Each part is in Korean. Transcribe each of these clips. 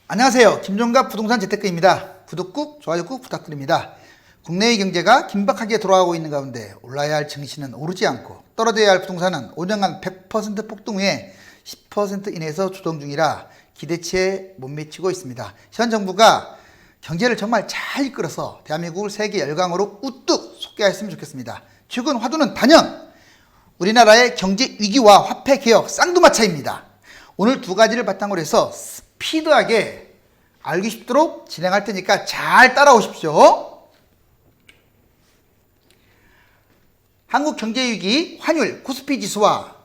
안녕하세요. 김종갑 부동산 재테크입니다. 구독 꾹, 좋아요 꾹 부탁드립니다. 국내의 경제가 긴박하게 돌아가고 있는 가운데 올라야 할 증시는 오르지 않고 떨어져야 할 부동산은 5년간 100% 폭등 후에 10% 이내에서 조정 중이라 기대치에 못 미치고 있습니다. 현 정부가 경제를 정말 잘 이끌어서 대한민국을 세계 열강으로 우뚝 솟게 했으면 좋겠습니다. 최근 화두는 단연 우리나라의 경제 위기와 화폐 개혁 쌍두마차입니다. 오늘 두 가지를 바탕으로 해서 스피드하게 알기 쉽도록 진행할 테니까 잘 따라오십시오. 한국 경제위기, 환율, 코스피 지수와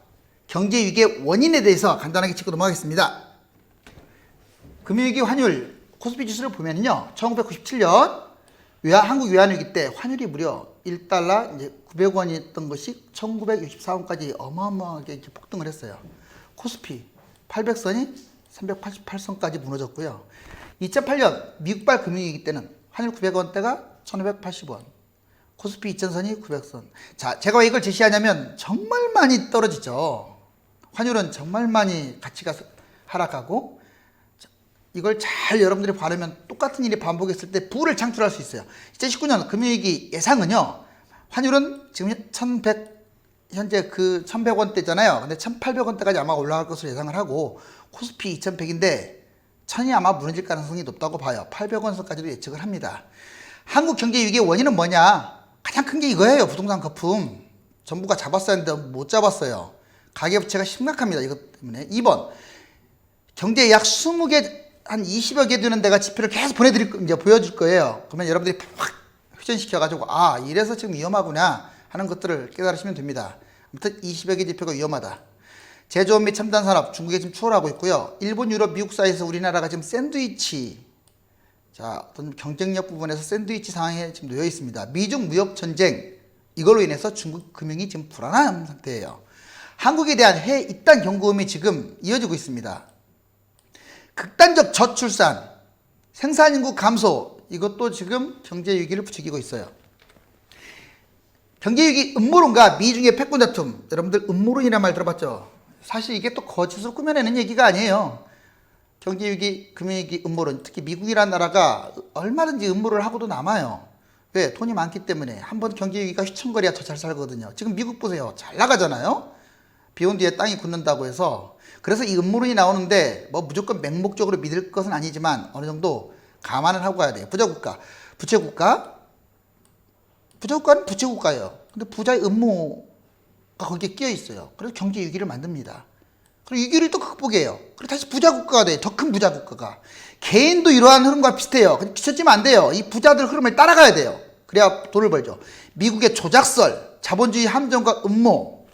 경제위기의 원인에 대해서 간단하게 짚고 넘어가겠습니다. 금융위기 환율, 코스피 지수를 보면요. 1997년 한국 외환위기 때 환율이 무려 1달러 이제 900원이었던 것이 1964원까지 어마어마하게 이렇게 폭등을 했어요. 코스피 800선이 388선까지 무너졌고요. 2008년 미국발 금융위기 때는 환율 900원대가 1580원, 코스피 2000선이 900선. 자, 제가 왜 이걸 제시하냐면 정말 많이 떨어지죠. 환율은 정말 많이 가치가 하락하고, 이걸 잘 여러분들이 바르면 똑같은 일이 반복했을 때 부를 창출할 수 있어요. 2019년 금융위기 예상은요, 환율은 지금 현재 그 1100원대잖아요. 근데 1800원대까지 아마 올라갈 것으로 예상을 하고, 코스피 2100인데 1000이 아마 무너질 가능성이 높다고 봐요. 800원선까지도 예측을 합니다. 한국 경제 위기의 원인은 뭐냐? 가장 큰 게 이거예요. 부동산 거품. 정부가 잡았어야 했는데 못 잡았어요. 가계부채가 심각합니다. 이것 때문에. 2번, 경제 약 20개, 한 20여 개 되는 데가 지표를 계속 보여줄 거예요. 그러면 여러분들이 확 회전시켜가지고, 아, 이래서 지금 위험하구나 하는 것들을 깨달으시면 됩니다. 아무튼 20여 개 지표가 위험하다. 제조업 및 첨단 산업, 중국에 지금 추월하고 있고요. 일본, 유럽, 미국 사이에서 우리나라가 지금 샌드위치, 자, 어떤 경쟁력 부분에서 샌드위치 상황에 지금 놓여 있습니다. 미중 무역 전쟁, 이걸로 인해서 중국 금융이 지금 불안한 상태예요. 한국에 대한 해외 입단 경고음이 지금 이어지고 있습니다. 극단적 저출산, 생산인구 감소, 이것도 지금 경제 위기를 부추기고 있어요. 경제 위기 음모론과 미중의 패권 다툼, 여러분들 음모론이라는 말 들어봤죠? 사실 이게 또 거짓으로 꾸며내는 얘기가 아니에요. 경제 위기, 금융 위기 음모론, 특히 미국이라는 나라가 얼마든지 음모를 하고도 남아요. 왜? 돈이 많기 때문에. 한번 경제 위기가 휘청거려야 더 잘 살거든요. 지금 미국 보세요. 잘 나가잖아요. 비온 뒤에 땅이 굳는다고 해서. 그래서 이 음모론이 나오는데 뭐 무조건 맹목적으로 믿을 것은 아니지만 어느 정도 감안을 하고 가야 돼요. 부자국가, 부채국가, 부자국가는 부채국가예요. 근데 부자의 음모가 거기에 끼어 있어요. 그래서 경제 위기를 만듭니다. 그리고 위기를 또 극복해요. 그리고 다시 부자국가가 돼요. 더 큰 부자국가가. 개인도 이러한 흐름과 비슷해요. 근데 뒤처지면 안 돼요. 이 부자들 흐름을 따라가야 돼요. 그래야 돈을 벌죠. 미국의 조작설, 자본주의 함정과 음모,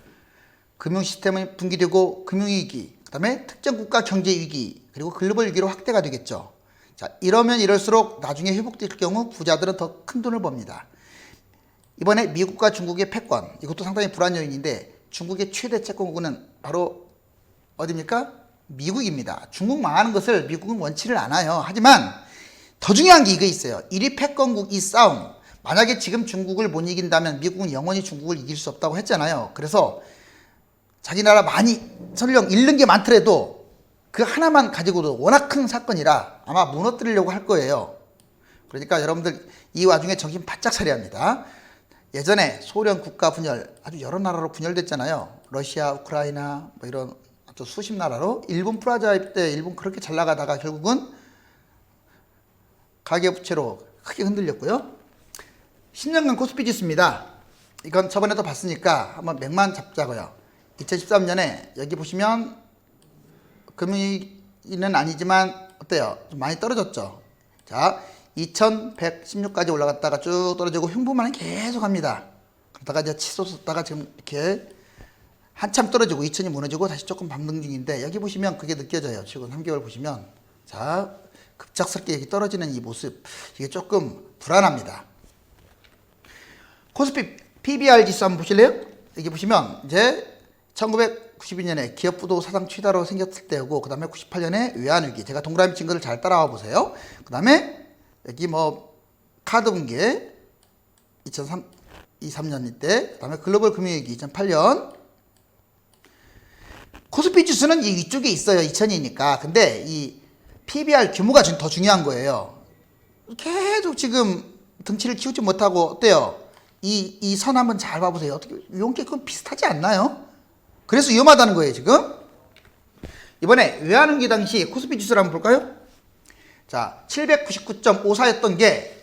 금융시스템이 붕괴되고 금융위기, 그 다음에 특정 국가 경제위기, 그리고 글로벌 위기로 확대가 되겠죠. 자, 이러면 이럴수록 나중에 회복될 경우 부자들은 더 큰 돈을 법니다. 이번에 미국과 중국의 패권, 이것도 상당히 불안 요인인데 중국의 최대 채권국은 바로 어디입니까? 미국입니다. 중국 망하는 것을 미국은 원치를 않아요. 하지만 더 중요한 게 이거 있어요. 1위 패권국 이 싸움. 만약에 지금 중국을 못 이긴다면 미국은 영원히 중국을 이길 수 없다고 했잖아요. 그래서 자기 나라 많이 설령 잃는 게 많더라도 그 하나만 가지고도 워낙 큰 사건이라 아마 무너뜨리려고 할 거예요. 그러니까 여러분들 이 와중에 정신 바짝 차려야 합니다. 예전에 소련 국가 분열, 아주 여러 나라로 분열됐잖아요. 러시아, 우크라이나, 뭐 이런 또 수십 나라로. 일본 프라자입 때 일본 그렇게 잘 나가다가 결국은 가계부채로 크게 흔들렸고요. 10년간 코스피 지수입니다. 이건 저번에도 봤으니까 한번 맥만 잡자고요. 2013년에 여기 보시면 금융위기는 아니지만 어때요? 좀 많이 떨어졌죠. 자, 2116까지 올라갔다가 쭉 떨어지고 흉보만 계속 합니다. 그러다가 이제 치솟았다가 지금 이렇게 한참 떨어지고 2000이 무너지고 다시 조금 반등 중인데, 여기 보시면 그게 느껴져요. 최근 3개월 보시면. 자, 급작스럽게 여기 떨어지는 이 모습, 이게 조금 불안합니다. 코스피 PBR 지수 한번 보실래요? 여기 보시면 이제 1992년에 기업부도 사상 최다로 생겼을 때고, 그 다음에 98년에 외환위기, 제가 동그라미 친 거를 잘 따라와 보세요. 그 다음에 여기 뭐 카드 붕괴 2003년 때, 그 다음에 글로벌 금융위기 2008년. 코스피 지수는 이 위쪽에 있어요. 2000이니까. 근데 이 PBR 규모가 더 중요한 거예요. 계속 지금 등치를 키우지 못하고 어때요? 이 선 한번 잘 봐보세요. 어떻게 이게 그건 비슷하지 않나요? 그래서 위험하다는 거예요 지금. 이번에 외환위기 당시 코스피 지수를 한번 볼까요? 자, 799.54였던 게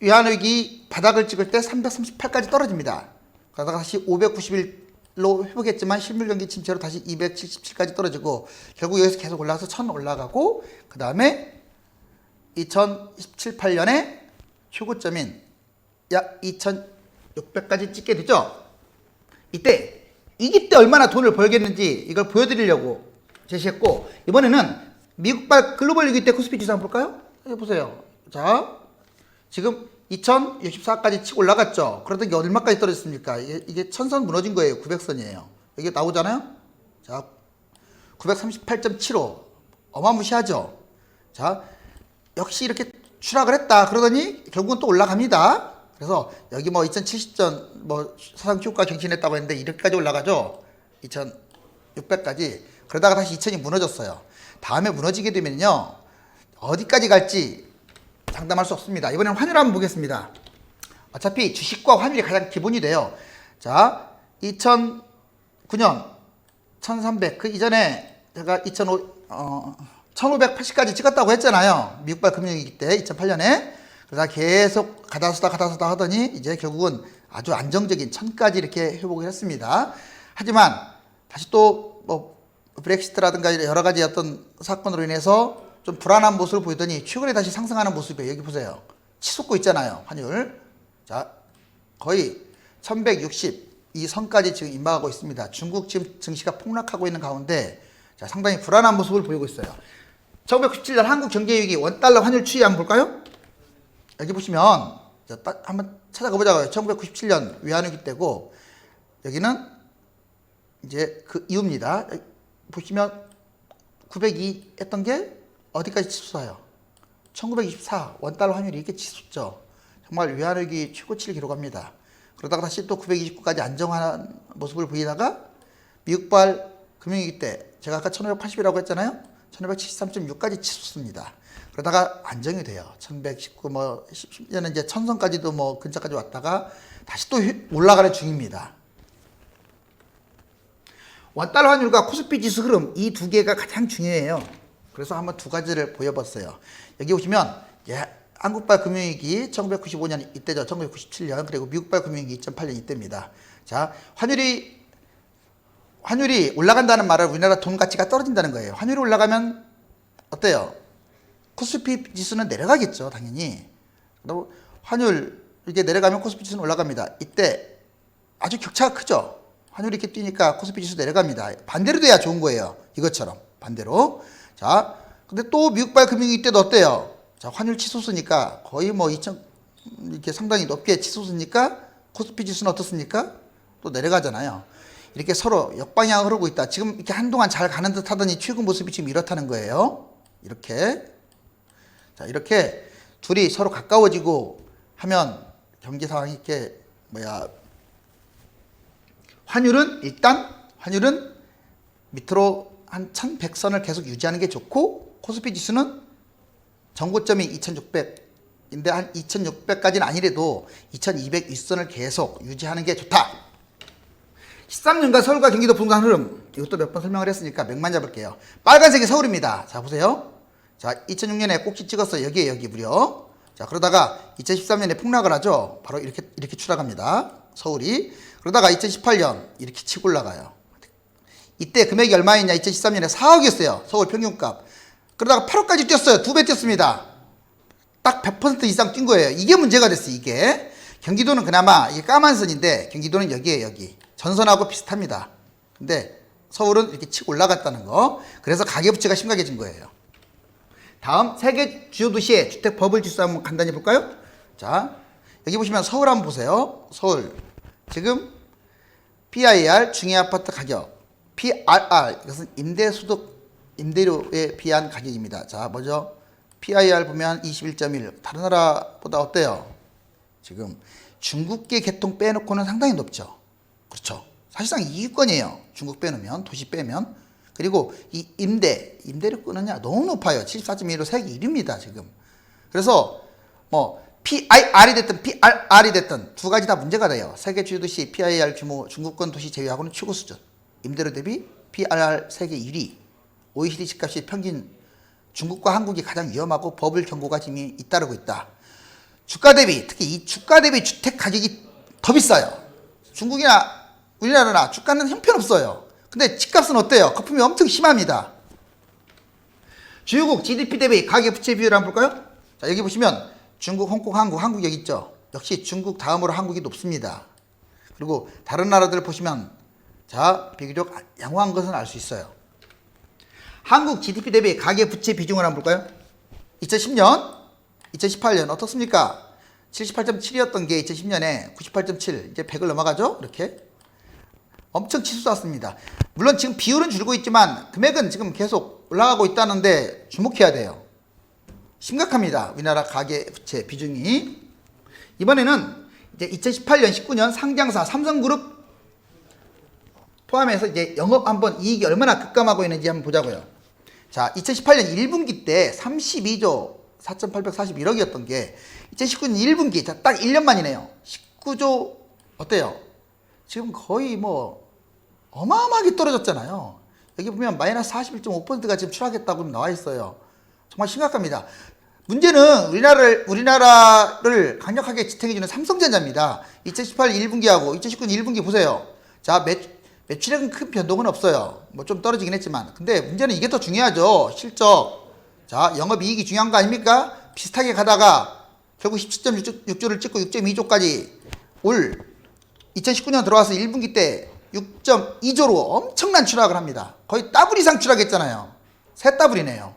외환위기 바닥을 찍을 때 338까지 떨어집니다. 그러다가 다시 591로 회복했지만 실물 경기 침체로 다시 277까지 떨어지고 결국 여기서 계속 올라가서 1000 올라가고 그 다음에 2017, 8년에 최고점인 약 2600까지 찍게 되죠. 이때 얼마나 돈을 벌겠는지 이걸 보여드리려고 제시했고, 이번에는 미국발 글로벌 위기 때 코스피 지수 한번 볼까요? 보세요. 자, 지금 2064까지 치고 올라갔죠. 그러더니 얼마까지 떨어졌습니까? 이게 천선 무너진 거예요. 900선이에요. 여기 나오잖아요. 자, 938.75 어마무시하죠. 자, 역시 이렇게 추락을 했다. 그러더니 결국은 또 올라갑니다. 그래서 여기 뭐 2070전 뭐 사상 최고가 경신했다고 했는데 이렇게까지 올라가죠. 2600까지. 그러다가 다시 2000이 무너졌어요. 다음에 무너지게 되면요, 어디까지 갈지 장담할 수 없습니다. 이번엔 환율 한번 보겠습니다. 어차피 주식과 환율이 가장 기본이 돼요. 자, 2009년 1300, 그 이전에 제가 1580까지 찍었다고 했잖아요. 미국발 금융위기 때 2008년에. 그러다 계속 가다서다 하더니 이제 결국은 아주 안정적인 1000까지 이렇게 회복을 했습니다. 하지만 다시 또 뭐 브렉시트라든가 여러 가지 어떤 사건으로 인해서 좀 불안한 모습을 보이더니 최근에 다시 상승하는 모습이에요. 여기 보세요. 치솟고 있잖아요. 환율. 자, 거의 1160 이 선까지 지금 임박하고 있습니다. 중국 지금 증시가 폭락하고 있는 가운데 자, 상당히 불안한 모습을 보이고 있어요. 1997년 한국 경제위기 원달러 환율 추이 한번 볼까요? 여기 보시면 자, 딱 한번 찾아가 보자고요. 1997년 외환위기 때고 여기는 이제 그 이유입니다. 보시면 902 했던 게 어디까지 치솟아요? 1924 원달러 환율이 이렇게 치솟죠. 정말 외환위기 최고치를 기록합니다. 그러다가 다시 또 929까지 안정하는 모습을 보이다가 미국발 금융위기 때 제가 아까 1580이라고 했잖아요. 1573.6까지 치솟습니다. 그러다가 안정이 돼요. 1119 뭐 10년은 이제 천선까지도 뭐 근처까지 왔다가 다시 또 올라가는 중입니다. 원달러 환율과 코스피 지수 흐름 이 두 개가 가장 중요해요. 그래서 한번 두 가지를 보여봤어요. 여기 보시면 한국발 금융위기 1995년 이때죠. 1997년 그리고 미국발 금융위기 2008년 이때입니다. 자, 환율이 올라간다는 말은 우리나라 돈 가치가 떨어진다는 거예요. 환율이 올라가면 어때요? 코스피 지수는 내려가겠죠, 당연히. 환율 이렇게 내려가면 코스피 지수는 올라갑니다. 이때 아주 격차가 크죠. 환율이 이렇게 뛰니까 코스피 지수 내려갑니다. 반대로 돼야 좋은 거예요. 이것처럼 반대로. 자, 근데 또 미국발 금융위기 때도 어때요? 자, 환율 치솟으니까 거의 뭐 2000 이렇게 상당히 높게 치솟으니까 코스피 지수는 어떻습니까? 또 내려가잖아요. 이렇게 서로 역방향 흐르고 있다. 지금 이렇게 한동안 잘 가는 듯 하더니 최근 모습이 지금 이렇다는 거예요. 이렇게. 자, 이렇게 둘이 서로 가까워지고 하면 경제 상황이 이렇게 환율은 밑으로 한 1100선을 계속 유지하는 게 좋고 코스피 지수는 전고점이 2600인데 한 2600까지는 아니래도 2200 윗선을 계속 유지하는 게 좋다. 13년간 서울과 경기도 부동산 흐름 이것도 몇 번 설명을 했으니까 맥만 잡을게요. 빨간색이 서울입니다. 자, 보세요. 자, 2006년에 꼭지 찍었어요. 여기에 여기 무려. 자, 그러다가 2013년에 폭락을 하죠. 바로 이렇게 추락합니다. 서울이. 그러다가 2018년 이렇게 치고 올라가요. 이때 금액이 얼마였냐? 2013년에 4억이었어요. 서울 평균값. 그러다가 8억까지 뛰었어요. 2배 뛰었습니다. 딱 100% 이상 뛴 거예요. 이게 문제가 됐어요. 이게. 경기도는 그나마 이게 까만 선인데 경기도는 여기에 여기. 전선하고 비슷합니다. 근데 서울은 이렇게 치고 올라갔다는 거. 그래서 가계부채가 심각해진 거예요. 다음 세계 주요 도시의 주택 버블 지수 한번 간단히 볼까요? 자, 여기 보시면 서울 한번 보세요. 서울. 지금 PIR 중위아파트 가격. PRR 이것은 임대료에 비한 가격입니다. 자, 뭐죠? PIR 보면 21.1. 다른 나라보다 어때요? 지금 중국계 계통 빼놓고는 상당히 높죠. 그렇죠. 사실상 2위권이에요. 중국 빼놓으면, 도시 빼면. 그리고 이 임대료 끊느냐 너무 높아요. 74.1로 세계 1위입니다, 지금. 그래서 뭐 PIR이 됐든 PRR이 됐든 두 가지 다 문제가 돼요. 세계 주요 도시 PIR 규모 중국권 도시 제외하고는 최고 수준. 임대료 대비 PRR 세계 1위. OECD 집값이 평균 중국과 한국이 가장 위험하고 버블 경고가 지금 잇따르고 있다. 주가 대비, 특히 이 주가 대비 주택 가격이 더 비싸요. 중국이나 우리나라나 주가는 형편없어요. 근데 집값은 어때요? 거품이 엄청 심합니다. 주요국 GDP 대비 가계 부채 비율을 한번 볼까요? 자, 여기 보시면 중국, 홍콩, 한국 여기 있죠. 역시 중국 다음으로 한국이 높습니다. 그리고 다른 나라들 보시면 자, 비교적 양호한 것은 알 수 있어요. 한국 GDP 대비 가계 부채 비중을 한번 볼까요? 2010년, 2018년 어떻습니까? 78.7이었던 게 2010년에 98.7, 이제 100을 넘어가죠? 이렇게. 엄청 치솟았습니다. 물론 지금 비율은 줄고 있지만 금액은 지금 계속 올라가고 있다는데 주목해야 돼요. 심각합니다. 우리나라 가계 부채 비중이. 이번에는 이제 2018년, 19년 상장사 삼성그룹 포함해서 이제 영업 한번 이익이 얼마나 급감하고 있는지 한번 보자고요. 자, 2018년 1분기 때 32조 4,841억이었던 게 2019년 1분기, 자, 딱 1년 만이네요. 19조 어때요? 지금 거의 뭐 어마어마하게 떨어졌잖아요. 여기 보면 마이너스 41.5%가 지금 추락했다고 나와 있어요. 정말 심각합니다. 문제는 우리나라를 강력하게 지탱해주는 삼성전자입니다. 2018 1분기하고 2019년 1분기 보세요. 자, 매출액은 큰 변동은 없어요. 뭐 좀 떨어지긴 했지만. 근데 문제는 이게 더 중요하죠. 실적. 자, 영업이익이 중요한 거 아닙니까? 비슷하게 가다가 결국 17.6조를 찍고 6.2조까지 올 2019년 들어와서 1분기 때 6.2조로 엄청난 추락을 합니다. 거의 더블 이상 추락했잖아요. 세 더블이네요.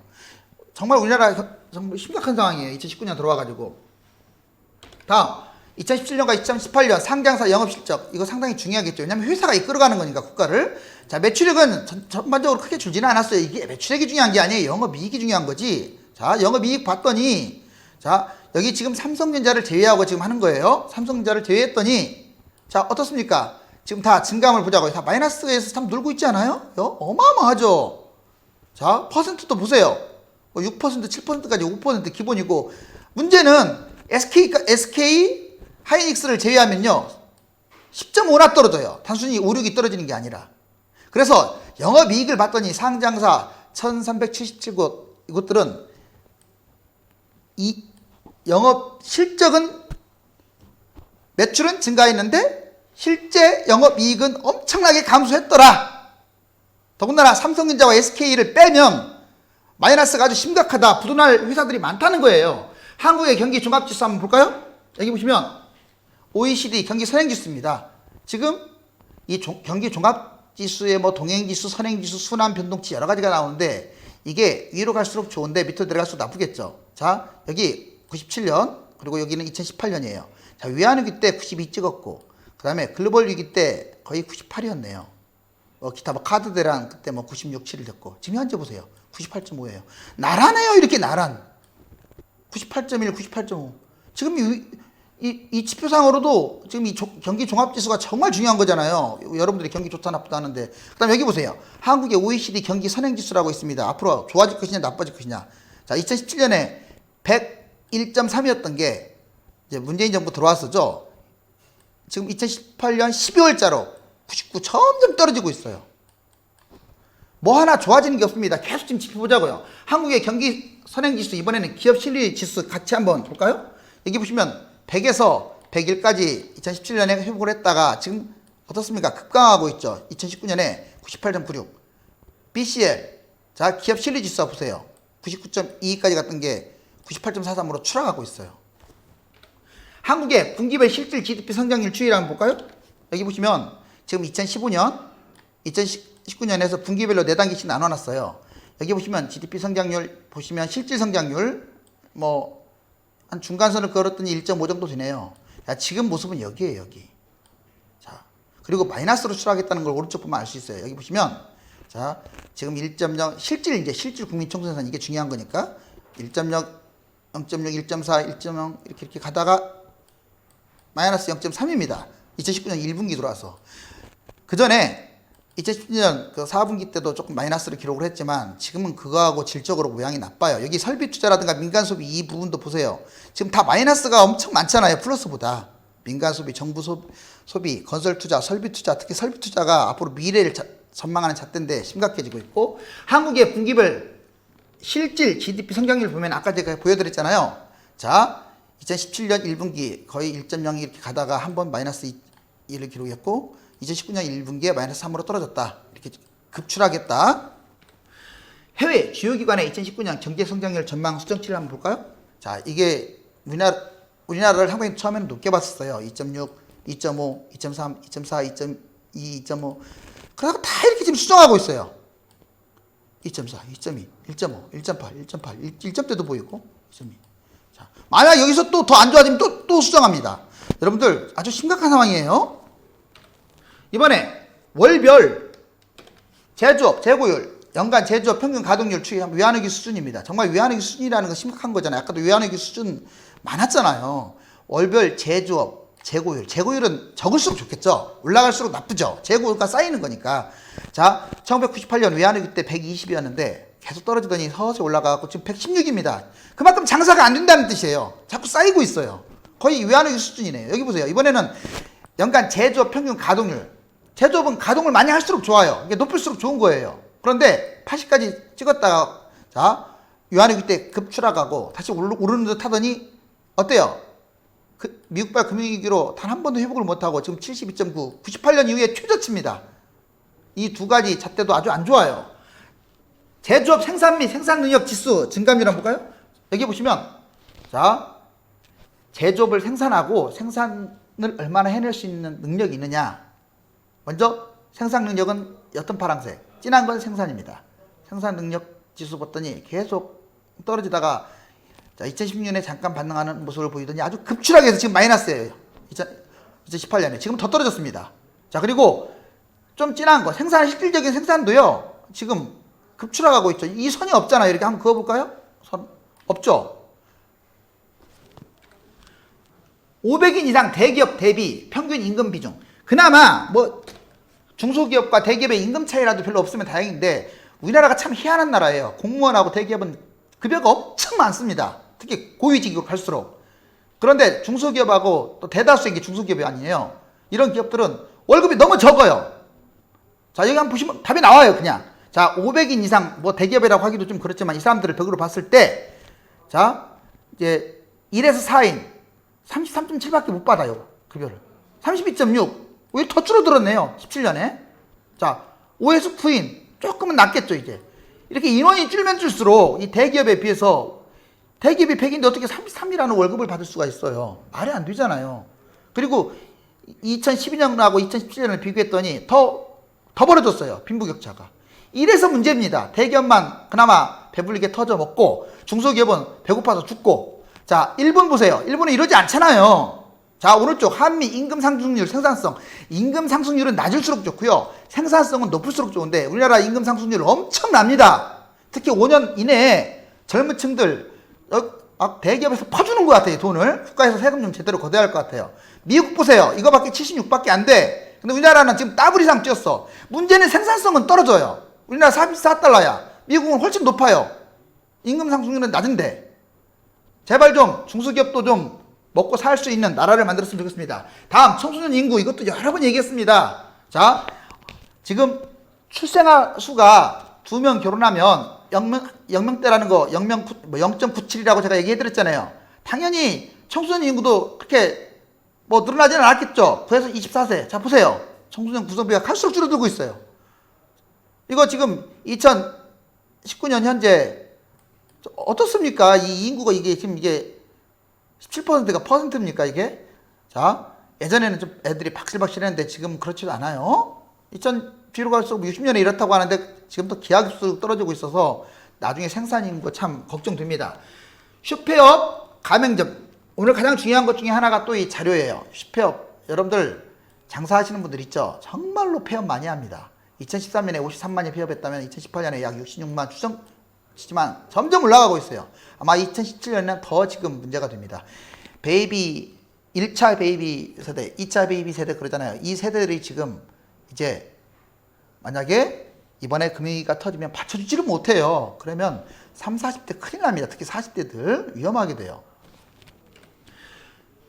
정말 우리나라 정말 심각한 상황이에요. 2019년 들어와가지고. 다음 2017년과 2018년 상장사 영업실적, 이거 상당히 중요하겠죠. 왜냐하면 회사가 이끌어가는 거니까 국가를. 자, 매출액은 전반적으로 크게 줄지는 않았어요. 이게 매출액이 중요한 게 아니에요. 영업이익이 중요한 거지. 자, 영업이익 봤더니 자, 여기 지금 삼성전자를 제외하고 지금 하는 거예요. 삼성전자를 제외했더니 자, 어떻습니까? 지금 다 증감을 보자고요. 다 마이너스에서 참 놀고 있지 않아요? 어마어마하죠. 자, 퍼센트도 보세요. 6%, 7%까지 5% 기본이고, 문제는 SK 하이닉스를 제외하면요 10.5나 떨어져요. 단순히 5, 6이 떨어지는 게 아니라. 그래서 영업이익을 봤더니 상장사 1377곳 이것들은 이 영업 실적은 매출은 증가했는데 실제 영업이익은 엄청나게 감소했더라. 더군다나 삼성전자와 SK를 빼면 마이너스가 아주 심각하다. 부도날 회사들이 많다는 거예요. 한국의 경기 종합지수 한번 볼까요? 여기 보시면 OECD 경기 선행지수입니다. 지금 이 경기 종합지수에 뭐 동행지수, 선행지수, 순환 변동치 여러 가지가 나오는데 이게 위로 갈수록 좋은데 밑으로 내려갈수록 나쁘겠죠. 자, 여기 97년 그리고 여기는 2018년이에요. 자, 외환위기 때 92 찍었고 그 다음에 글로벌 위기 때 거의 98이었네요. 기타 뭐 카드 대란 그때 뭐 96, 7을 됐고 지금 현재 보세요. 98.5예요. 나란해요. 이렇게 나란. 98.1, 98.5. 지금 이 지표상으로도 지금 이 경기 종합지수가 정말 중요한 거잖아요. 여러분들이 경기 좋다 나쁘다 하는데. 그 다음에 여기 보세요. 한국의 OECD 경기 선행지수라고 있습니다. 앞으로 좋아질 것이냐 나빠질 것이냐. 자, 2017년에 101.3이었던 게 이제 문재인 정부 들어왔었죠. 지금 2018년 12월자로 99 점점 떨어지고 있어요. 뭐 하나 좋아지는 게 없습니다. 계속 지금 지켜보자고요. 한국의 경기 선행지수 이번에는 기업 실리지수 같이 한번 볼까요? 여기 보시면 100에서 101까지 2017년에 회복을 했다가 지금 어떻습니까? 급강하고 있죠. 2019년에 98.96. BCL. 자, 기업 실리지수 보세요. 99.22까지 갔던 게 98.43으로 추락하고 있어요. 한국의 분기별 실질 GDP 성장률 추이를 한번 볼까요? 여기 보시면 지금 2015년, 2019년에서 분기별로 4단계씩 나눠놨어요. 여기 보시면 GDP 성장률 보시면 실질 성장률 뭐 한 중간선을 그었더니 1.5 정도 되네요. 자, 지금 모습은 여기에요, 여기. 자, 그리고 마이너스로 추락했다는 걸 오른쪽 보면 알 수 있어요. 여기 보시면 자, 지금 1.0 실질 국민 총생산 이게 중요한 거니까 1.0, 0.6, 1.4, 1.0 이렇게 가다가 마이너스 0.3입니다. 2019년 1분기 들어와서. 그 전에 2017년 그 4분기 때도 조금 마이너스를 기록을 했지만 지금은 그거하고 질적으로 모양이 나빠요. 여기 설비 투자라든가 민간 소비 이 부분도 보세요. 지금 다 마이너스가 엄청 많잖아요. 플러스보다. 민간 소비, 정부 소비, 건설 투자, 설비 투자, 특히 설비 투자가 앞으로 미래를 전망하는 잣대인데 심각해지고 있고, 한국의 분기별 실질 GDP 성장률 보면 아까 제가 보여드렸잖아요. 자, 2017년 1분기 거의 1.0 이렇게 가다가 한번 마이너스 1을 기록했고 2019년 1분기에 마이너스 3으로 떨어졌다. 이렇게 급출하겠다. 해외 주요 기관의 2019년 경제 성장률 전망 수정치를 한번 볼까요? 자, 이게 우리나라를 항상 처음에는 높게 봤었어요. 2.6, 2.5, 2.3, 2.4, 2.2, 2.5. 그러다가 다 이렇게 지금 수정하고 있어요. 2.4, 2.2, 1.5, 1.8, 1.8, 1점대도 보이고 2.2. 자, 만약 여기서 또 더 안 좋아지면 또 수정합니다. 여러분들 아주 심각한 상황이에요. 이번에 월별 제조업, 재고율, 연간 제조업 평균 가동률 추이하면 외환위기 수준입니다. 정말 외환위기 수준이라는 건 심각한 거잖아요. 아까도 외환위기 수준 많았잖아요. 월별 제조업, 재고율은 적을수록 좋겠죠. 올라갈수록 나쁘죠. 재고가 쌓이는 거니까. 자, 1998년 외환위기 때 120이었는데 계속 떨어지더니 서서히 올라가고 지금 116입니다. 그만큼 장사가 안 된다는 뜻이에요. 자꾸 쌓이고 있어요. 거의 외환위기 수준이네요. 여기 보세요. 이번에는 연간 제조업 평균 가동률. 제조업은 가동을 많이 할수록 좋아요. 이게 높을수록 좋은 거예요. 그런데 80까지 찍었다가 자, 외환위기 때 급추락하고 다시 오르는 듯 하더니 어때요? 미국발 금융위기로 단 한 번도 회복을 못하고 지금 72.9, 98년 이후에 최저치입니다. 이 두 가지 잣대도 아주 안 좋아요. 제조업 생산 및 생산 능력 지수 증감률 한번 볼까요? 여기 보시면 자, 제조업을 생산하고 생산을 얼마나 해낼 수 있는 능력이 있느냐. 먼저 생산 능력은 옅은 파란색, 진한 건 생산입니다. 생산 능력 지수 봤더니 계속 떨어지다가 자, 2016년에 잠깐 반등하는 모습을 보이더니 아주 급출하게 해서 지금 마이너스예요. 2018년에. 지금 더 떨어졌습니다. 자, 그리고 좀 진한 거, 실질적인 생산도요, 지금 급출하고 있죠. 이 선이 없잖아요. 이렇게 한번 그어볼까요? 선, 없죠? 500인 이상 대기업 대비 평균 임금 비중. 그나마 뭐 중소기업과 대기업의 임금 차이라도 별로 없으면 다행인데 우리나라가 참 희한한 나라예요. 공무원하고 대기업은 급여가 엄청 많습니다. 특히 고위직으로 갈수록. 그런데 중소기업하고 또 대다수의 게 중소기업이 아니에요. 이런 기업들은 월급이 너무 적어요. 자, 여기 한번 보시면 답이 나와요. 그냥. 자, 500인 이상 뭐 대기업이라고 하기도 좀 그렇지만 이 사람들을 벽으로 봤을 때 자, 이제 1에서 4인 33.7밖에 못 받아요. 급여를. 32.6. 왜 더 줄어들었네요. 17년에. 자, 5에서 9인 조금은 낫겠죠, 이제. 이렇게 인원이 줄면 줄수록 이 대기업에 비해서 대기업이 100인데 어떻게 33이라는 월급을 받을 수가 있어요. 말이 안 되잖아요. 그리고 2012년하고 2017년을 비교했더니 더 벌어졌어요. 빈부격차가. 이래서 문제입니다. 대기업만 그나마 배불리게 터져 먹고 중소기업은 배고파서 죽고. 자, 일본 보세요. 일본은 이러지 않잖아요. 자, 오른쪽 한미 임금 상승률, 생산성. 임금 상승률은 낮을수록 좋고요. 생산성은 높을수록 좋은데 우리나라 임금 상승률 엄청납니다. 특히 5년 이내에 젊은 층들 대기업에서 퍼주는 것 같아요. 돈을. 국가에서 세금 좀 제대로 걷어야 할 것 같아요. 미국 보세요. 이거밖에 76밖에 안 돼. 근데 우리나라는 지금 더블 이상 뛰었어. 문제는 생산성은 떨어져요. 우리나라 44달러야. 미국은 훨씬 높아요. 임금 상승률은 낮은데. 제발 좀 중소기업도 좀 먹고 살 수 있는 나라를 만들었으면 좋겠습니다. 다음 청소년 인구. 이것도 여러 번 얘기했습니다. 자, 지금 출생아 수가 2명 결혼하면 0명대라는 거 0.97이라고 제가 얘기해드렸잖아요. 당연히 청소년 인구도 그렇게 뭐 늘어나지는 않았겠죠. 9에서 24세. 자, 보세요. 청소년 구성비가 갈수록 줄어들고 있어요. 이거 지금 2019년 현재 어떻습니까? 이 인구가 이게 지금 이게 17%가 퍼센트입니까 이게? 자, 예전에는 좀 애들이 박실박실 했는데 지금 그렇지도 않아요. 뒤로 갈수록 60년에 이렇다고 하는데 지금도 기하급수로 떨어지고 있어서 나중에 생산 인구가 참 걱정됩니다. 슈페업, 가맹점. 오늘 가장 중요한 것 중에 하나가 또 이 자료예요. 슈페업. 여러분들 장사하시는 분들 있죠? 정말로 폐업 많이 합니다. 2013년에 53만이 폐업했다면 2018년에 약 66만 추정치지만 점점 올라가고 있어요. 아마 2017년에는 더 지금 문제가 됩니다. 베이비 1차 베이비 세대, 2차 베이비 세대 그러잖아요. 이 세대들이 지금 이제 만약에 이번에 금융위기가 터지면 받쳐주지를 못해요. 그러면 30, 40대 큰일 납니다. 특히 40대들 위험하게 돼요.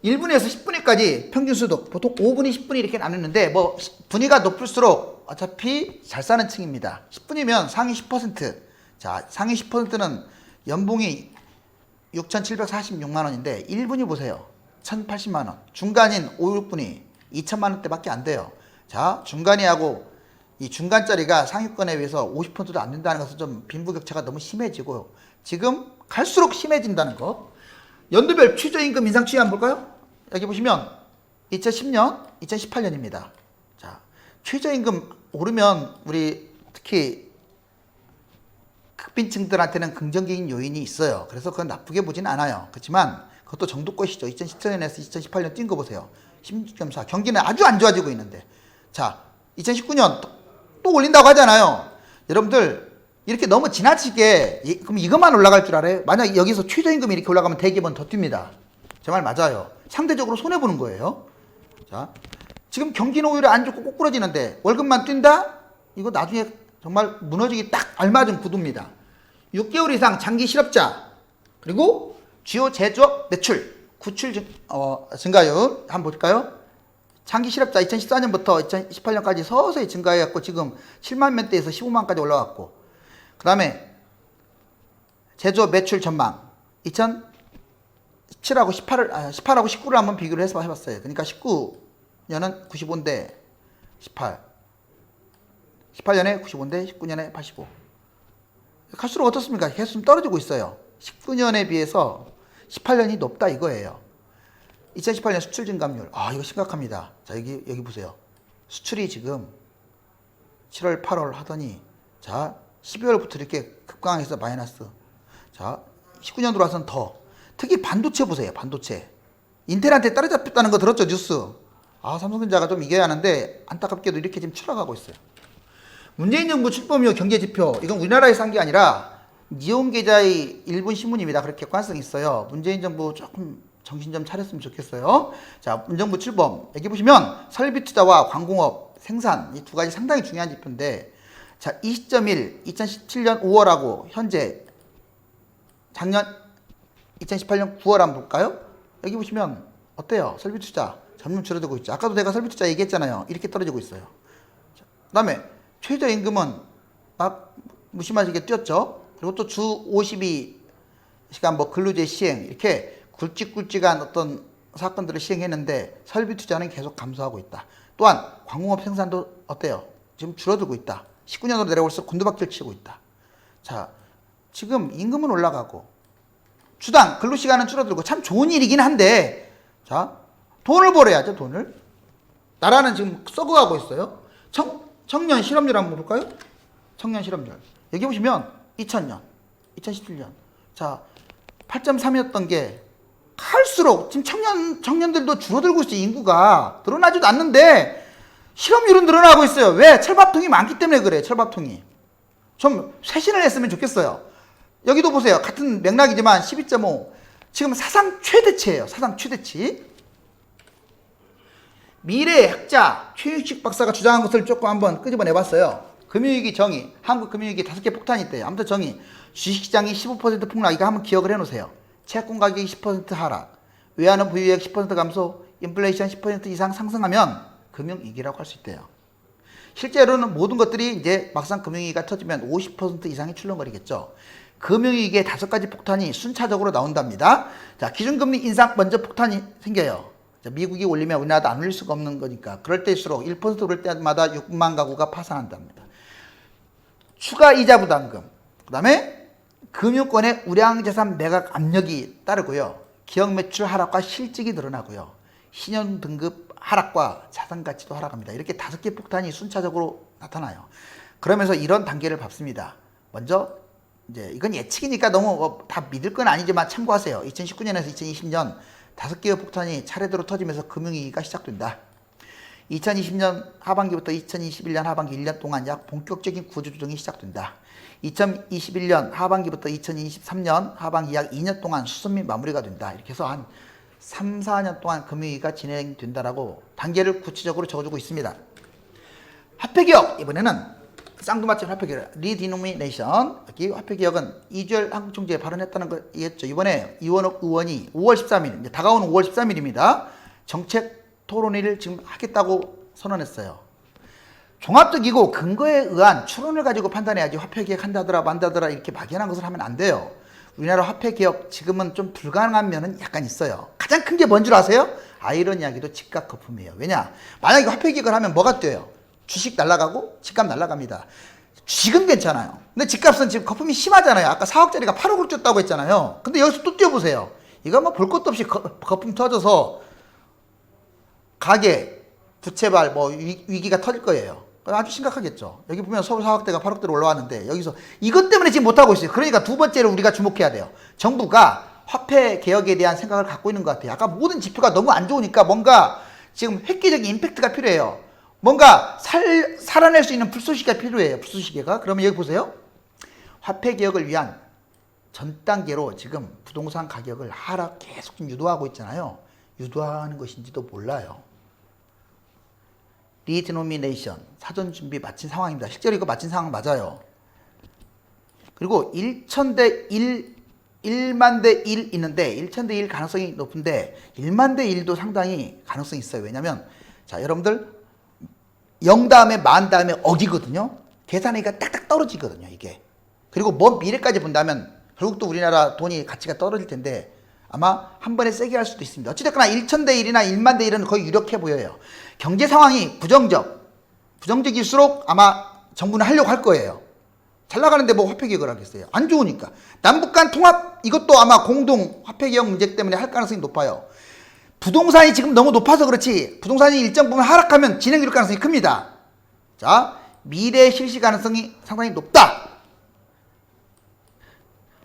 1분에서 10분위까지 평균 수득, 보통 5분위, 10분위 이렇게 나누는데 뭐 분위가 높을수록 어차피 잘 사는 층입니다. 10분이면 상위 10%. 자, 상위 10%는 연봉이 6,746만 원인데 1분위 보세요. 1,080만 원. 중간인 5, 6분위 2천만 원대밖에 안 돼요. 자, 중간이하고 이 중간짜리가 상위권에 비해서 50%도 안 된다는 것은 좀 빈부격차가 너무 심해지고 지금 갈수록 심해진다는 거. 연도별 최저임금 인상 추이 한번 볼까요? 여기 보시면 2010년, 2018년입니다. 자, 최저임금 오르면 우리 특히 극빈층들한테는 긍정적인 요인이 있어요. 그래서 그건 나쁘게 보진 않아요. 그렇지만 그것도 정도껏이죠. 2017년에서 2018년 뛴 거 보세요. 16.4. 경기는 아주 안 좋아지고 있는데. 자, 2019년 또 올린다고 하잖아요. 여러분들 이렇게 너무 지나치게 그럼 이것만 올라갈 줄 알아요? 만약 여기서 최저임금이 이렇게 올라가면 대기업은 더 뜁니다. 제 말 맞아요. 상대적으로 손해보는 거예요. 자, 지금 경기는 오히려 안 좋고 꼬꾸러지는데 월급만 뛴다? 이거 나중에 정말 무너지기 딱 알맞은 구도입니다. 6개월 이상 장기 실업자 그리고 주요 제조업 매출 구출 증가율 한번 볼까요? 장기 실업자 2014년부터 2018년까지 서서히 증가해갖고 지금 7만 명대에서 15만까지 올라왔고 그 다음에 제조업 매출 전망 2017하고 18하고 19를 한번 비교를 해서 해봤어요. 그러니까 19년은 95인데 18년에 95인데 19년에 85. 갈수록 어떻습니까? 계속 좀 떨어지고 있어요. 19년에 비해서 18년이 높다 이거예요. 2018년 수출 증감률. 아, 이거 심각합니다. 자, 여기 보세요. 수출이 지금 7월, 8월 하더니 자, 12월부터 이렇게 급강해서 마이너스. 자, 19년 들어와서는 더. 특히 반도체 보세요. 반도체. 인텔한테 따라잡혔다는 거 들었죠? 뉴스. 아, 삼성전자가 좀 이겨야 하는데 안타깝게도 이렇게 지금 추락하고 있어요. 문재인 정부 출범 이후 경제지표. 이건 우리나라에서 한 게 아니라 니온 계좌의 일본 신문입니다. 그렇게 객관성이 있어요. 문재인 정부 조금 정신 좀 차렸으면 좋겠어요. 자, 문정부 출범. 여기 보시면 설비 투자와 관공업, 생산 이 두 가지 상당히 중요한 지표인데 자, 20.1 2017년 5월하고 현재 작년 2018년 9월 한번 볼까요? 여기 보시면 어때요? 설비 투자 점점 줄어들고 있죠. 아까도 내가 설비 투자 얘기했잖아요. 이렇게 떨어지고 있어요. 그 다음에 최저임금은 막 무심하게 뛰었죠. 그리고 또 주 52시간 뭐 근로제 시행 이렇게 굵직굵직한 어떤 사건들을 시행했는데 설비 투자는 계속 감소하고 있다. 또한 광공업 생산도 어때요? 지금 줄어들고 있다. 19년으로 내려올수록 곤두박질 치고 있다. 자, 지금 임금은 올라가고 주당 근로시간은 줄어들고 참 좋은 일이긴 한데 자, 돈을 벌어야죠. 돈을. 나라는 지금 썩어가고 있어요. 청년 실업률 한번 볼까요? 청년 실업률. 여기 보시면 2000년, 2017년. 자, 8.3이었던 게 갈수록 지금 청년들도 줄어들고 있어요. 인구가 늘어나지도 않는데 실업률은 늘어나고 있어요. 왜? 철밥통이 많기 때문에 그래. 철밥통이. 좀 쇄신을 했으면 좋겠어요. 여기도 보세요. 같은 맥락이지만 12.5 지금 사상 최대치예요. 사상 최대치. 미래의 학자 최유식 박사가 주장한 것을 조금 한번 끄집어내봤어요. 금융위기 정의, 한국 금융위기 5개 폭탄이 있대요. 아무튼 정의, 주식시장이 15% 폭락, 이거 한번 기억을 해놓으세요. 채권 가격이 10% 하락, 외환은 보유액 10% 감소, 인플레이션 10% 이상 상승하면 금융위기라고 할 수 있대요. 실제로는 모든 것들이 이제 막상 금융위기가 터지면 50% 이상이 출렁거리겠죠. 금융위기의 5가지 폭탄이 순차적으로 나온답니다. 자, 기준금리 인상 먼저 폭탄이 생겨요. 자, 미국이 올리면 우리나라도 안 올릴 수가 없는 거니까 그럴 때일수록 1% 오를 때마다 6만 가구가 파산한답니다. 추가 이자 부담금, 그 다음에 금융권의 우량자산 매각 압력이 따르고요. 기업 매출 하락과 실직이 늘어나고요. 신용 등급 하락과 자산 가치도 하락합니다. 이렇게 5개 폭탄이 순차적으로 나타나요. 그러면서 이런 단계를 밟습니다. 먼저 이제 이건 예측이니까 너무 다 믿을 건 아니지만 참고하세요. 2019년에서 2020년 5개의 폭탄이 차례대로 터지면서 금융위기가 시작된다. 2020년 하반기부터 2021년 하반기 1년 동안 약 본격적인 구조조정이 시작된다. 2021년 하반기부터 2023년 하반기 약 2년 동안 수습 및 마무리가 된다. 이렇게 해서 한 3, 4년 동안 금융위기가 진행된다라고 단계를 구체적으로 적어주고 있습니다. 화폐개혁 이번에는 쌍두마치 화폐개혁, 리디노미네이션. 여기 화폐개혁은 이주열 한국정부에 발언했다는 거겠죠. 이번에 이원욱 의원이 5월 13일, 이제 다가오는 5월 13일입니다. 정책 토론회를 지금 하겠다고 선언했어요. 종합적이고 근거에 의한 추론을 가지고 판단해야지 화폐개혁 한다더라 만다더라 이렇게 막연한 것을 하면 안 돼요. 우리나라 화폐개혁 지금은 좀 불가능한 면은 약간 있어요. 가장 큰 게 뭔 줄 아세요? 아이러니 이야기도 집값 거품이에요. 왜냐? 만약에 화폐개혁을 하면 뭐가 뛰어요? 주식 날아가고 집값 날아갑니다. 주식은 괜찮아요. 근데 집값은 지금 거품이 심하잖아요. 아까 4억짜리가 8억을 뛰었다고 했잖아요. 근데 여기서 또 뛰어보세요. 이거 뭐 볼 것도 없이 거품 터져서 가계, 부채발 뭐 위기가 터질 거예요. 아주 심각하겠죠. 여기 보면 서울 4억대가 8억대로 올라왔는데 여기서 이것 때문에 지금 못하고 있어요. 그러니까 두 번째로 우리가 주목해야 돼요. 정부가 화폐 개혁에 대한 생각을 갖고 있는 것 같아요. 아까 모든 지표가 너무 안 좋으니까 뭔가 지금 획기적인 임팩트가 필요해요. 뭔가 살아낼 수 있는 불쏘시개가 필요해요. 불쏘시개가. 그러면 여기 보세요. 화폐 개혁을 위한 전 단계로 지금 부동산 가격을 하락 계속 유도하고 있잖아요. 유도하는 것인지도 몰라요. 리디노미네이션 사전 준비 마친 상황입니다. 실제로 이거 마친 상황 맞아요. 그리고 1,000대 1, 1만 대 1 있는데 1,000대 1 가능성이 높은데 1만 대 1도 상당히 가능성이 있어요. 왜냐면 자 여러분들 0 다음에 만 다음에 억이거든요. 계산하기가 딱딱 떨어지거든요. 이게. 그리고 먼 미래까지 본다면 결국 또 우리나라 돈이 가치가 떨어질 텐데 아마 한 번에 세게 할 수도 있습니다. 어찌됐거나 1,000대 1이나 1만 대 1은 거의 유력해 보여요. 경제 상황이 부정적일수록 아마 정부는 하려고 할 거예요. 잘 나가는데 뭐 화폐개혁을 하겠어요. 안 좋으니까. 남북 간 통합 이것도 아마 공동 화폐개혁 문제 때문에 할 가능성이 높아요. 부동산이 지금 너무 높아서 그렇지 부동산이 일정 부분 하락하면 진행 이룰 가능성이 큽니다. 자, 미래 실시 가능성이 상당히 높다.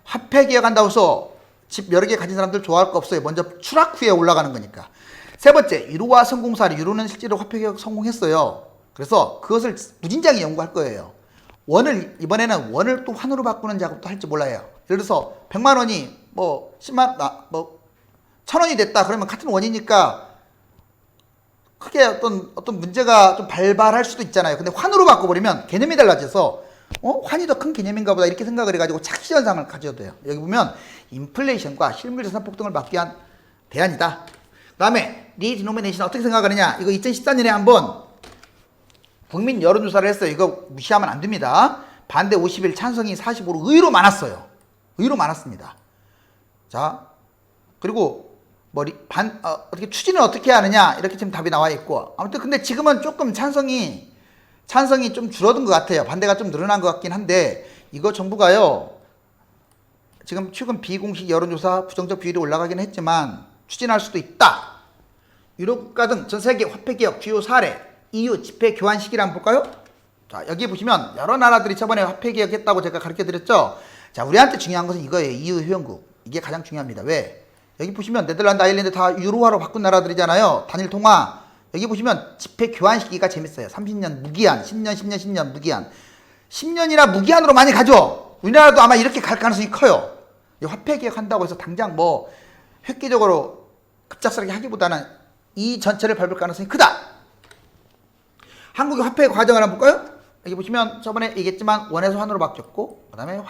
화폐개혁한다고 해서 집 여러 개 가진 사람들 좋아할 거 없어요. 먼저 추락 후에 올라가는 거니까. 세 번째, 유로화 성공사례. 유로는 실제로 화폐개혁 성공했어요. 그래서 그것을 무진장에 연구할 거예요. 이번에는 원을 또 환으로 바꾸는 작업도 할지 몰라요. 예를 들어서 100만 원이 뭐 10만, 1,000원이 됐다. 그러면 같은 원이니까 크게 어떤 문제가 좀 발발할 수도 있잖아요. 근데 환으로 바꿔버리면 개념이 달라져서 환이 더 큰 개념인가 보다 이렇게 생각을 해가지고 착시 현상을 가져도 돼요. 여기 보면 인플레이션과 실물 자산 폭등을 막기 위한 대안이다. 그 다음에 리디노미네이션 어떻게 생각하느냐. 이거 2014년에 한번 국민 여론조사를 했어요. 이거 무시하면 안 됩니다. 반대 51, 찬성이 45로 의외로 많았어요. 의외로 많았습니다. 자, 그리고 어떻게 추진을 어떻게 하느냐 이렇게 지금 답이 나와 있고 아무튼 근데 지금은 조금 찬성이 좀 줄어든 것 같아요. 반대가 좀 늘어난 것 같긴 한데 이거 정부가요 지금 최근 비공식 여론조사 부정적 비율이 올라가긴 했지만 추진할 수도 있다. 유럽국가 등 전 세계 화폐개혁 주요 사례 EU 집회 교환 시기를 한번 볼까요? 자, 여기 보시면 여러 나라들이 저번에 화폐개혁 했다고 제가 가르쳐 드렸죠. 자, 우리한테 중요한 것은 이거예요. EU 회원국. 이게 가장 중요합니다. 왜? 여기 보시면 네덜란드, 아일랜드 다 유로화로 바꾼 나라들이잖아요. 단일 통화. 여기 보시면 집회 교환 시기가 재밌어요. 30년 무기한, 10년, 10년, 10년 무기한. 10년이나 무기한으로 많이 가죠. 우리나라도 아마 이렇게 갈 가능성이 커요. 화폐개혁 한다고 해서 당장 뭐 획기적으로 급작스럽게 하기보다는 이 전체를 밟을 가능성이 크다. 한국의 화폐 과정을 한번 볼까요? 여기 보시면 저번에 얘기했지만 원에서 환으로 바뀌었고 그 다음에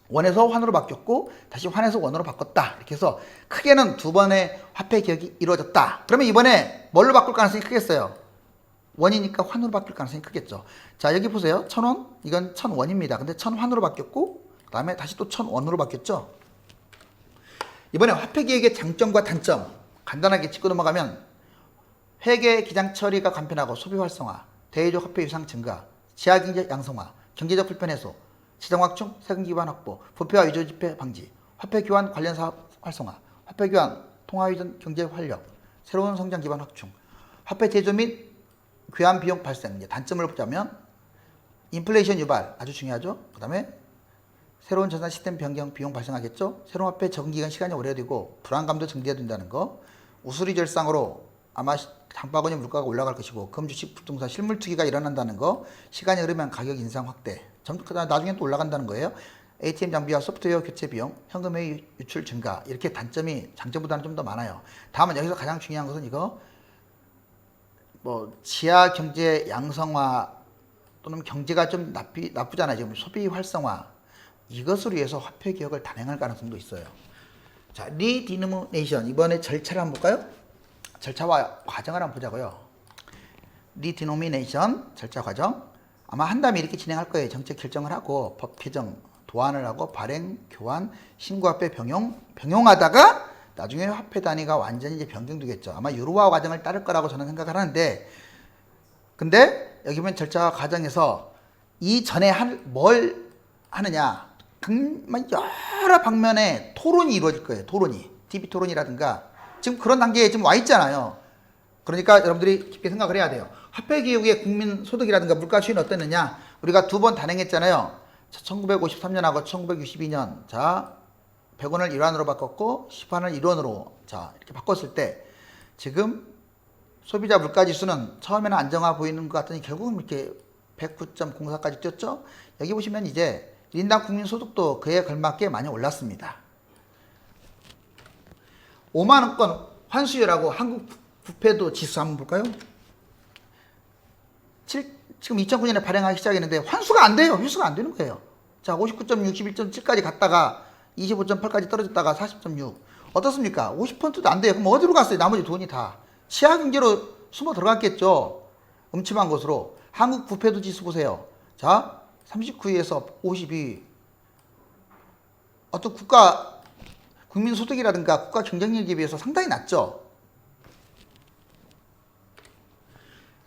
원에서 환으로 바뀌었고 다시 환에서 원으로 바꿨다. 이렇게 해서 크게는 두 번의 화폐 개혁이 이루어졌다. 그러면 이번에 뭘로 바꿀 가능성이 크겠어요? 원이니까 환으로 바뀔 가능성이 크겠죠. 자, 여기 보세요. 1,000원 이건 1,000원입니다. 근데 1,000환으로 바뀌었고 그 다음에 다시 또 1,000원으로 바뀌었죠. 이번에 화폐 개혁의 장점과 단점 간단하게 짚고 넘어가면 회계 기장 처리가 간편하고 소비 활성화, 대외적 화폐 유상 증가, 지하경제 양성화, 경제적 불편 해소, 시장 확충, 세금 기반 확보, 부패와 위조 지폐 방지, 화폐 교환 관련 사업 활성화, 화폐 교환 통화 이전 경제 활력, 새로운 성장 기반 확충, 화폐 제조 및 교환 비용 발생. 이제 단점을 보자면 인플레이션 유발 아주 중요하죠. 그다음에 새로운 전산 시스템 변경 비용 발생하겠죠. 새로운 화폐 적응 기간 시간이 오래되고 불안감도 증대된다는 거. 우수리 절상으로 아마 장바구니 물가가 올라갈 것이고 금, 주식, 부동산, 실물 투기가 일어난다는 거. 시간이 흐르면 가격 인상 확대. 나중에 또 올라간다는 거예요. ATM 장비와 소프트웨어 교체 비용, 현금의 유출 증가. 이렇게 단점이 장점보다는 좀 더 많아요. 다음은 여기서 가장 중요한 것은 이거 지하 경제 양성화 또는 경제가 좀 나쁘잖아요. 지금 소비 활성화 이것을 위해서 화폐 개혁을 단행할 가능성도 있어요. 자, 리디노미네이션 이번에 절차를 한번 볼까요? 절차와 과정을 한번 보자고요. 리디노미네이션 절차 과정 아마 한 다음에 이렇게 진행할 거예요. 정책 결정을 하고 법 개정 도안을 하고 발행 교환 신고화폐 병용하다가 나중에 화폐 단위가 완전히 이제 변경되겠죠. 아마 유로화 과정을 따를 거라고 저는 생각을 하는데 근데 여기 보면 절차 과정에서 이전에 뭘 하느냐 여러 방면의 토론이 이루어질 거예요. 토론이 TV 토론이라든가 지금 그런 단계에 지금 와 있잖아요. 그러니까 여러분들이 깊게 생각을 해야 돼요. 화폐 개혁의 국민 소득이라든가 물가 추이는 어땠느냐 우리가 2번 단행했잖아요. 1953년하고 1962년 자 100원을 1원으로 바꿨고 10원을 1원으로 자 이렇게 바꿨을 때 지금 소비자 물가지수는 처음에는 안정화 보이는 것 같더니 결국은 이렇게 109.04까지 뛰었죠. 여기 보시면 이제 1인당 국민소득도 그에 걸맞게 많이 올랐습니다. 5만원권 환수율하고 한국 부패도 지수 한번 볼까요? 지금 2009년에 발행하기 시작했는데 환수가 안 돼요. 회수가 안 되는 거예요. 자 59.6, 61.7까지 갔다가 25.8까지 떨어졌다가 40.6 어떻습니까? 50%도 안 돼요. 그럼 어디로 갔어요? 나머지 돈이 다 치아 경제로 숨어 들어갔겠죠. 음침한 곳으로. 한국 부패도 지수 보세요. 자 39위에서 52위 어떤 국민 소득이라든가 국가 경쟁력에 비해서 상당히 낮죠.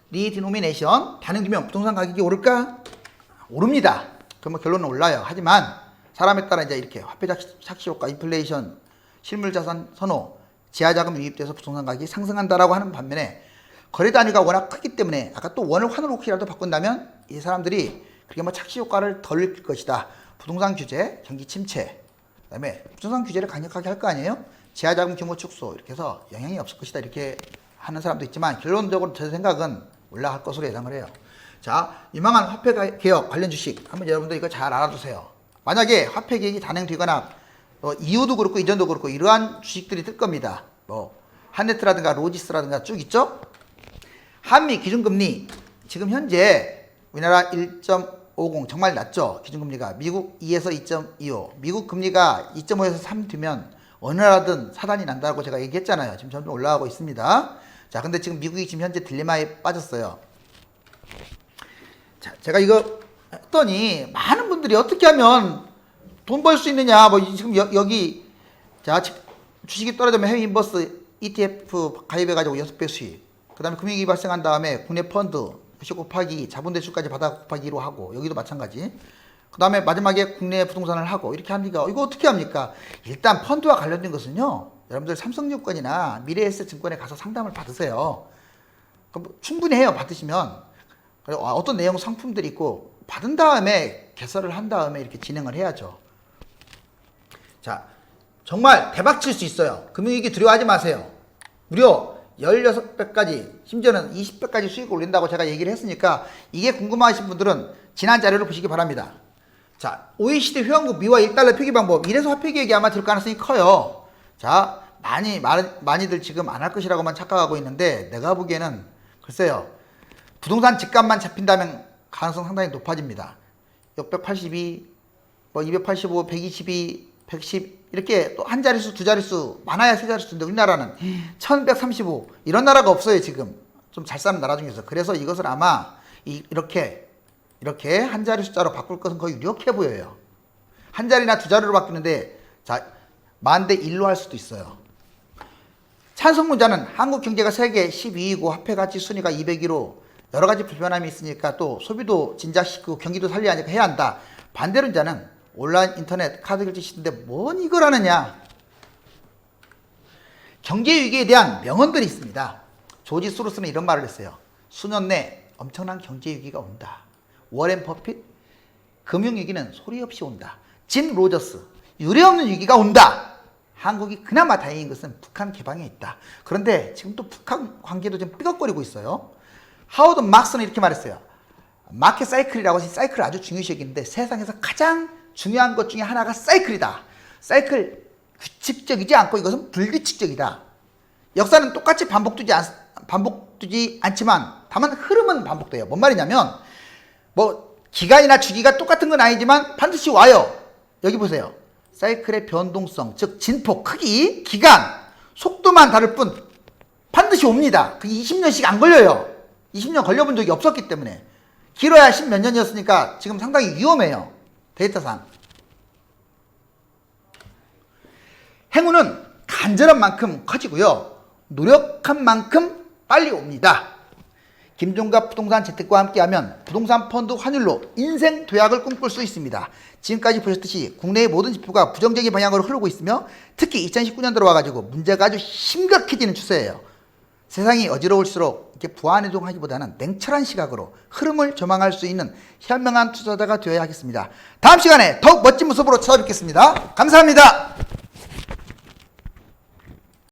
리디노미네이션 단행되면 부동산 가격이 오를까? 오릅니다. 그러면 결론은 올라요. 하지만 사람에 따라 이제 이렇게 화폐 착시 효과, 인플레이션, 실물 자산 선호, 지하자금 유입돼서 부동산 가격이 상승한다라고 하는 반면에 거래 단위가 워낙 크기 때문에 아까 또 원을 환으로 혹시라도 바꾼다면 이 사람들이 그렇게 뭐 착시 효과를 덜 느낄 것이다. 부동산 규제, 경기 침체, 그다음에 부동산 규제를 강력하게 할 거 아니에요? 지하자금 규모 축소 이렇게 해서 영향이 없을 것이다. 이렇게 하는 사람도 있지만 결론적으로 제 생각은 올라갈 것으로 예상을 해요. 자, 유망한 화폐 개혁 관련 주식 한번 여러분들 이거 잘 알아두세요. 만약에 화폐 개혁이 단행되거나 이후도 그렇고 이전도 그렇고 이러한 주식들이 뜰 겁니다. 뭐 한네트라든가 로지스라든가 쭉 있죠. 한미 기준금리 지금 현재 우리나라 1.50 정말 낮죠. 기준금리가 미국 2에서 2.25 미국 금리가 2.5에서 3 되면 어느 나라든 사단이 난다고 제가 얘기했잖아요. 지금 점점 올라가고 있습니다. 자, 근데 지금 미국이 지금 현재 딜레마에 빠졌어요. 자, 제가 이거 했더니 많은 분들이 어떻게 하면 돈 벌 수 있느냐, 뭐 지금 여기 자 주식이 떨어지면 해외 인버스 ETF 가입해가지고 6배 수익, 그 다음에 금융위기 발생한 다음에 국내 펀드 주식 곱하기 자본대출까지 받아 곱하기 2로 하고 여기도 마찬가지. 그 다음에 마지막에 국내 부동산을 하고 이렇게 하니까 이거 어떻게 합니까? 일단 펀드와 관련된 것은요, 여러분들 삼성증권이나 미래에셋증권에 가서 상담을 받으세요. 그럼 충분히 해요. 받으시면 어떤 내용 상품들이 있고 받은 다음에 개설을 한 다음에 이렇게 진행을 해야죠. 자, 정말 대박 칠 수 있어요. 금융위기 두려워하지 마세요. 무려 16배까지 심지어는 20배까지 수익을 올린다고 제가 얘기를 했으니까 이게 궁금하신 분들은 지난 자료를 보시기 바랍니다. 자, OECD 회원국 미화 1달러 표기 방법, 이래서 화폐 개혁이 아마 될 가능성이 커요. 자, 많이들 지금 안 할 것이라고만 착각하고 있는데 내가 보기에는 글쎄요, 부동산 집값만 잡힌다면 가능성 상당히 높아집니다. 682, 뭐 285, 122, 110 이렇게 또 한 자릿수, 두 자릿수, 많아야 세 자릿수인데 우리나라는 1135 이런 나라가 없어요. 지금 좀 잘 사는 나라 중에서. 그래서 이것을 아마 이렇게 한 자리 숫자로 바꿀 것은 거의 유력해 보여요. 한 자리나 두 자리로 바뀌는데 자, 10,000대 1로 할 수도 있어요. 찬성문자는 한국 경제가 세계 12위고 화폐 가치 순위가 201호, 여러 가지 불편함이 있으니까 또 소비도 진작시키고 경기도 살려야 하니까 해야 한다. 반대론자는 온라인 인터넷 카드 결제 시대인데 뭔 이걸 하느냐. 경제 위기에 대한 명언들이 있습니다. 조지 소로스는 이런 말을 했어요. 수년 내 엄청난 경제 위기가 온다. 워렌 버핏, 금융위기는 소리 없이 온다. 진 로저스, 유례없는 위기가 온다. 한국이 그나마 다행인 것은 북한 개방에 있다. 그런데 지금 또 북한 관계도 좀 삐걱거리고 있어요. 하워드 막스는 이렇게 말했어요. 마켓 사이클이라고 해서 사이클을 아주 중요시 여기는데 세상에서 가장 중요한 것 중에 하나가 사이클이다. 사이클 규칙적이지 않고 이것은 불규칙적이다. 역사는 똑같이 반복되지 않지만 다만 흐름은 반복돼요. 뭔 말이냐면 뭐 기간이나 주기가 똑같은 건 아니지만 반드시 와요. 여기 보세요. 사이클의 변동성, 즉 진폭, 크기, 기간, 속도만 다를 뿐 반드시 옵니다. 그게 20년씩 안 걸려요. 20년 걸려본 적이 없었기 때문에. 길어야 10몇 년이었으니까 지금 상당히 위험해요. 데이터상. 행운은 간절한 만큼 커지고요. 노력한 만큼 빨리 옵니다. 김종갑 부동산 재테크와 함께하면 부동산 펀드 환율로 인생 도약을 꿈꿀 수 있습니다. 지금까지 보셨듯이 국내의 모든 지표가 부정적인 방향으로 흐르고 있으며 특히 2019년 들어와가지고 문제가 아주 심각해지는 추세예요. 세상이 어지러울수록 이렇게 부안해동하기보다는 냉철한 시각으로 흐름을 조망할 수 있는 현명한 투자자가 되어야 하겠습니다. 다음 시간에 더욱 멋진 모습으로 찾아뵙겠습니다. 감사합니다.